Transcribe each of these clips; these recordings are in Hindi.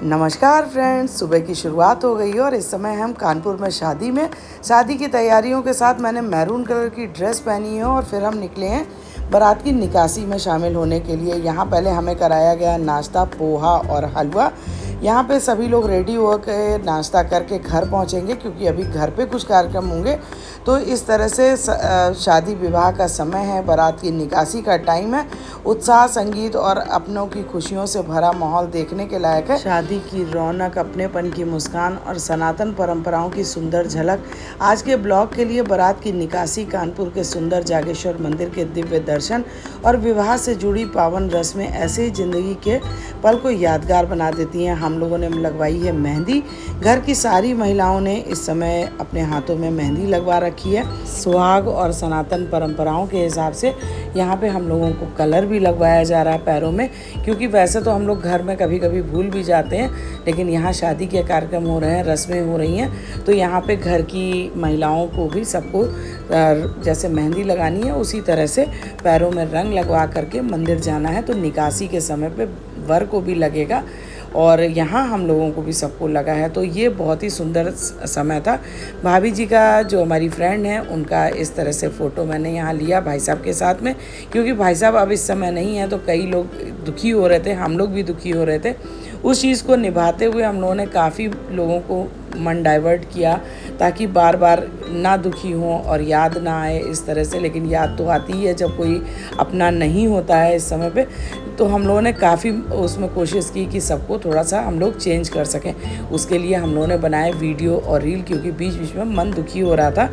नमस्कार फ्रेंड्स, सुबह की शुरुआत हो गई है और इस समय हम कानपुर में शादी की तैयारियों के साथ मैंने मैरून कलर की ड्रेस पहनी है और फिर हम निकले हैं बारात की निकासी में शामिल होने के लिए। यहाँ पहले हमें कराया गया नाश्ता, पोहा और हलवा। यहाँ पे सभी लोग रेडी होकर नाश्ता करके घर पहुँचेंगे क्योंकि अभी घर पे कुछ कार्यक्रम होंगे। तो इस तरह से शादी विवाह का समय है, बारात की निकासी का टाइम है। उत्साह, संगीत और अपनों की खुशियों से भरा माहौल देखने के लायक है। शादी की रौनक, अपनेपन की मुस्कान और सनातन परंपराओं की सुंदर झलक। आज के ब्लॉग के लिए बारात की निकासी, कानपुर के सुंदर जागेश्वर मंदिर के दिव्य दर्शन और विवाह से जुड़ी पावन रस्में ऐसे ही जिंदगी के पल को यादगार बना देती हैं। हम लोगों ने लगवाई है मेहंदी। घर की सारी महिलाओं ने इस समय अपने हाथों में मेहंदी लगवा रखी है। सुहाग और सनातन परंपराओं के हिसाब से यहाँ पे हम लोगों को कलर भी लगवाया जा रहा है पैरों में, क्योंकि वैसे तो हम लोग घर में कभी कभी भूल भी जाते हैं, लेकिन यहाँ शादी के कार्यक्रम हो रहे हैं, रस्में हो रही हैं, तो यहाँ पे घर की महिलाओं को भी सबको जैसे मेहंदी लगानी है उसी तरह से पैरों में रंग लगवा करके मंदिर जाना है। तो निकासी के समय पे वर को भी लगेगा और यहाँ हम लोगों को भी सबको लगा है। तो ये बहुत ही सुंदर समय था। भाभी जी का जो हमारी फ्रेंड है उनका इस तरह से फ़ोटो मैंने यहाँ लिया भाई साहब के साथ में, क्योंकि भाई साहब अब इस समय नहीं है तो कई लोग दुखी हो रहे थे, हम लोग भी दुखी हो रहे थे। उस चीज़ को निभाते हुए हम लोगों ने काफ़ी लोगों को मन डाइवर्ट किया ताकि बार बार ना दुखी हों और याद ना आए इस तरह से। लेकिन याद तो आती ही है जब कोई अपना नहीं होता है इस समय पे। तो हम लोगों ने काफ़ी उसमें कोशिश की कि सबको थोड़ा सा हम लोग चेंज कर सकें। उसके लिए हम लोगों ने बनाए वीडियो और रील, क्योंकि बीच बीच में मन दुखी हो रहा था।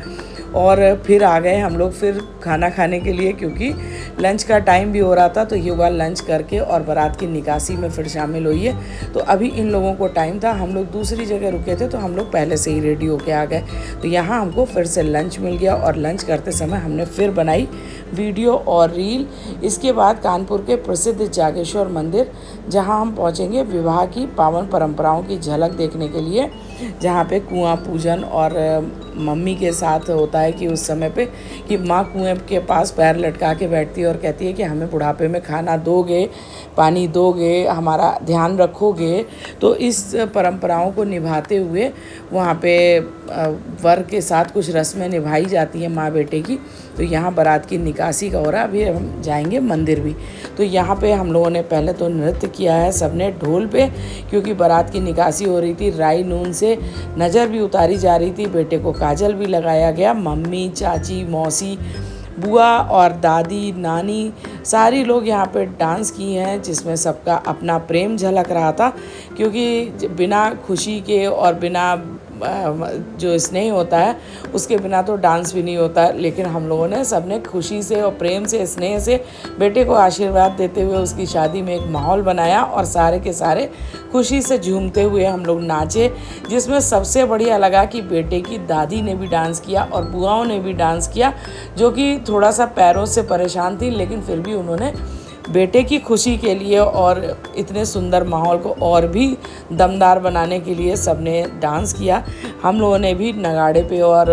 और फिर आ गए हम लोग फिर खाना खाने के लिए, क्योंकि लंच का टाइम भी हो रहा था। तो ये हुआ लंच करके और बारात की निकासी में फिर शामिल हुई है। तो अभी इन लोगों को टाइम था, हम लोग दूसरी जगह रुके थे तो हम लोग पहले से ही रेडी होके आ गए। तो यहाँ हमको फिर से लंच मिल गया और लंच करते समय हमने फिर बनाई वीडियो और रील। इसके बाद कानपुर के प्रसिद्ध जागेश्वर मंदिर, जहाँ हम पहुँचेंगे विवाह की पावन परंपराओं की झलक देखने के लिए, जहाँ पे कुआं पूजन और मम्मी के साथ होता है कि उस समय पे कि माँ कुएं के पास पैर लटका के बैठती है और कहती है कि हमें बुढ़ापे में खाना दोगे, पानी दोगे, हमारा ध्यान रखोगे। तो इस परंपराओं को निभाते हुए वहाँ पे वर के साथ कुछ रस्में निभाई जाती हैं माँ बेटे की। तो यहाँ बारात की निकासी का हो रहा है, अभी हम जाएंगे मंदिर भी। तो यहाँ पे हम लोगों ने पहले तो नृत्य किया है सबने ढोल पे, क्योंकि बारात की निकासी हो रही थी। राई नून से नज़र भी उतारी जा रही थी, बेटे को काजल भी लगाया गया। मम्मी, चाची, मौसी, बुआ और दादी, नानी, सारी लोग यहाँ पे डांस किए हैं, जिसमें सबका अपना प्रेम झलक रहा था। क्योंकि बिना खुशी के और बिना जो स्नेह होता है उसके बिना तो डांस भी नहीं होता। लेकिन हम लोगों ने सबने खुशी से और प्रेम से, स्नेह से बेटे को आशीर्वाद देते हुए उसकी शादी में एक माहौल बनाया और सारे के सारे खुशी से झूमते हुए हम लोग नाचे। जिसमें सबसे बढ़िया लगा कि बेटे की दादी ने भी डांस किया और बुआओं ने भी डांस किया, जो कि थोड़ा सा पैरों से परेशान थी, लेकिन फिर भी उन्होंने बेटे की खुशी के लिए और इतने सुंदर माहौल को और भी दमदार बनाने के लिए सबने डांस किया। हम लोगों ने भी नगाड़े पे और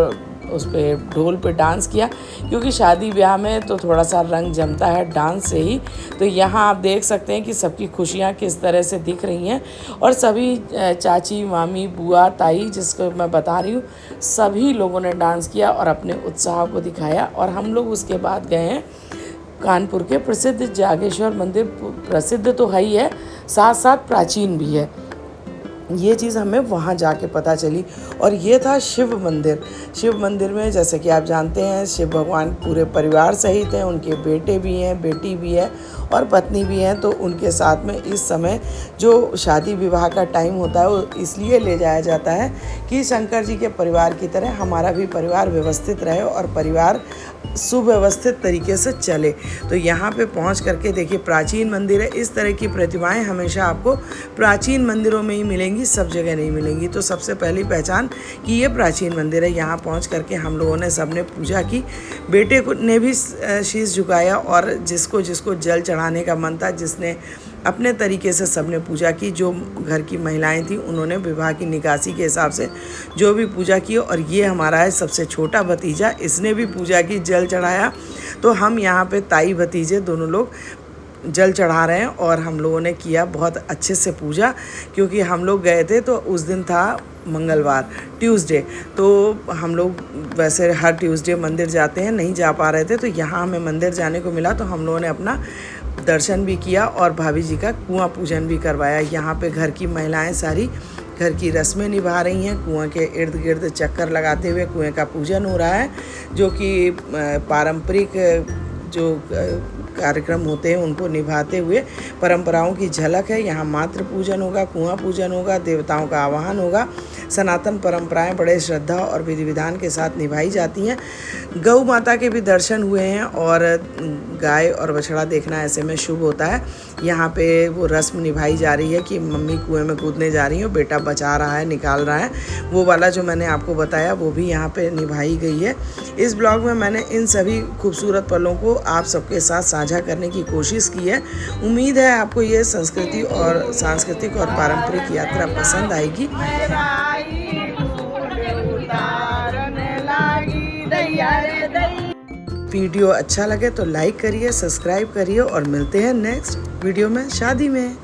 उस पे ढोल पे डांस किया, क्योंकि शादी ब्याह में तो थोड़ा सा रंग जमता है डांस से ही। तो यहाँ आप देख सकते हैं कि सबकी खुशियाँ किस तरह से दिख रही हैं। और सभी चाची, मामी, बुआ, ताई, जिसको मैं बता रही हूँ, सभी लोगों ने डांस किया और अपने उत्साह को दिखाया। और हम लोग उसके बाद गए हैं कानपुर के प्रसिद्ध जागेश्वर मंदिर। प्रसिद्ध तो है ही है, साथ साथ प्राचीन भी है। ये चीज़ हमें वहाँ जाके पता चली। और ये था शिव मंदिर। शिव मंदिर में जैसे कि आप जानते हैं, शिव भगवान पूरे परिवार सहित हैं, उनके बेटे भी हैं, बेटी भी है और पत्नी भी हैं। तो उनके साथ में इस समय जो शादी विवाह का टाइम होता है वो इसलिए ले जाया जाता है कि शंकर जी के परिवार की तरह हमारा भी परिवार व्यवस्थित रहे और परिवार सुव्यवस्थित तरीके से चले। तो यहाँ पे पहुँच करके देखिए, प्राचीन मंदिर है। इस तरह की प्रतिमाएं हमेशा आपको प्राचीन मंदिरों में ही मिलेंगी, सब जगह नहीं मिलेंगी। तो सबसे पहली पहचान कि ये प्राचीन मंदिर है। यहाँ पहुँच करके हम लोगों ने सबने पूजा की, बेटे को ने भी शीश झुकाया और जिसको जिसको जल चढ़ाने का मन था, जिसने अपने तरीके से सबने पूजा की। जो घर की महिलाएं थी उन्होंने विवाह की निकासी के हिसाब से जो भी पूजा की। और ये हमारा है सबसे छोटा भतीजा, इसने भी पूजा की, जल चढ़ाया। तो हम यहाँ पे ताई भतीजे दोनों लोग जल चढ़ा रहे हैं और हम लोगों ने किया बहुत अच्छे से पूजा, क्योंकि हम लोग गए थे तो उस दिन था मंगलवार, ट्यूसडे, तो हम लोग वैसे हर ट्यूसडे मंदिर जाते हैं, नहीं जा पा रहे थे, तो यहाँ हमें मंदिर जाने को मिला तो हम लोगों ने अपना दर्शन भी किया और भाभी जी का कुआं पूजन भी करवाया। यहाँ पे घर की महिलाएं सारी घर की रस्में निभा रही हैं, कुएं के इर्द गिर्द चक्कर लगाते हुए कुएं का पूजन हो रहा है, जो कि पारंपरिक जो कार्यक्रम होते हैं उनको निभाते हुए परंपराओं की झलक है। यहाँ मातृ पूजन होगा, कुआं पूजन होगा, देवताओं का आवाहन होगा। सनातन परंपराएं बड़े श्रद्धा और विधि विधान के साथ निभाई जाती हैं। गौ माता के भी दर्शन हुए हैं और गाय और बछड़ा देखना ऐसे में शुभ होता है। यहाँ पे वो रस्म निभाई जा रही है कि मम्मी कुएं में कूदने जा रही है, बेटा बचा रहा है, निकाल रहा है, वो वाला जो मैंने आपको बताया वो भी यहाँ पे निभाई गई है। इस ब्लॉग में मैंने इन सभी खूबसूरत पलों को आप सबके साथ साझा करने की कोशिश की है। उम्मीद है आपको ये संस्कृति और सांस्कृतिक और पारंपरिक यात्रा पसंद आएगी। वीडियो अच्छा लगे तो लाइक करिए, सब्सक्राइब करिए और मिलते हैं नेक्स्ट वीडियो में शादी में।